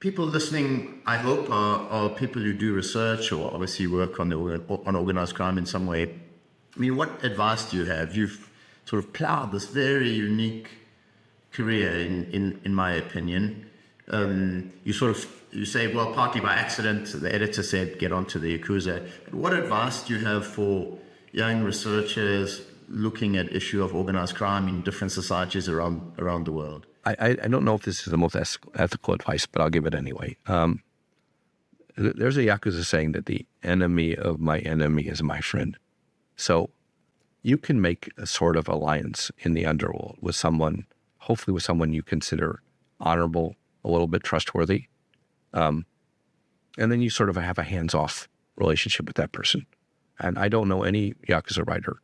People listening, I hope, are people who do research or obviously work on organized crime in some way. I mean, what advice do you have? You've sort of plowed this very unique career, in my opinion. You say, well, partly by accident. The editor said, get onto the Yakuza. But what advice do you have for young researchers looking at issue of organized crime in different societies around the world? I don't know if this is the most ethical advice, but I'll give it anyway. There's a Yakuza saying that the enemy of my enemy is my friend. So you can make a sort of alliance in the underworld with someone, hopefully with someone you consider honorable, a little bit trustworthy. And then you sort of have a hands-off relationship with that person. And I don't know any Yakuza writer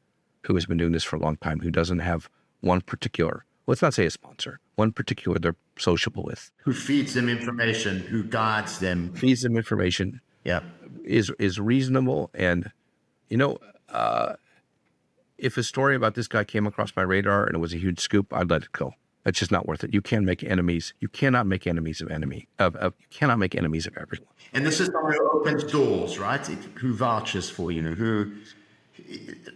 who has been doing this for a long time who doesn't have one particular, let's not say a sponsor, one particular they're sociable with. Who feeds them information, who guides them. Feeds them information. Yeah. Is reasonable. And, if a story about this guy came across my radar and it was a huge scoop, I'd let it go. It's just not worth it. You can't make enemies. You cannot make enemies of you cannot make enemies of everyone. And this is someone who opens doors, right? Who vouches for you,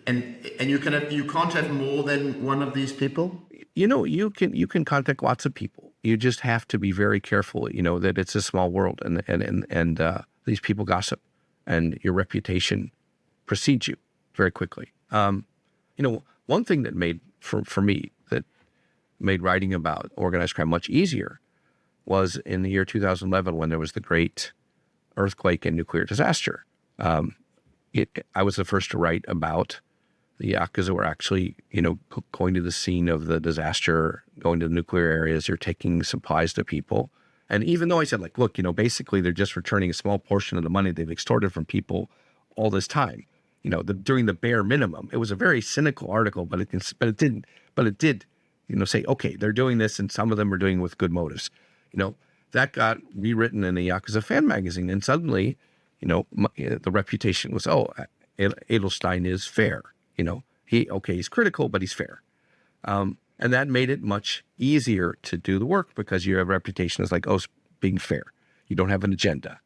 and you can't have more than one of these people. You can contact lots of people. You just have to be very careful. That it's a small world, and these people gossip, and your reputation precedes you very quickly. One thing that made for me that made writing about organized crime much easier was in the year 2011 when there was the great earthquake and nuclear disaster. I was the first to write about the Yakuza were actually, going to the scene of the disaster, going to the nuclear areas, they're taking supplies to people. And even though I said, look, basically they're just returning a small portion of the money they've extorted from people all this time, during the bare minimum. It was a very cynical article, but it did, say, okay, they're doing this and some of them are doing it with good motives. That got rewritten in the Yakuza fan magazine. And suddenly, the reputation was, Adelstein is fair. He's critical, but he's fair. And that made it much easier to do the work because you have a reputation as being fair. You don't have an agenda.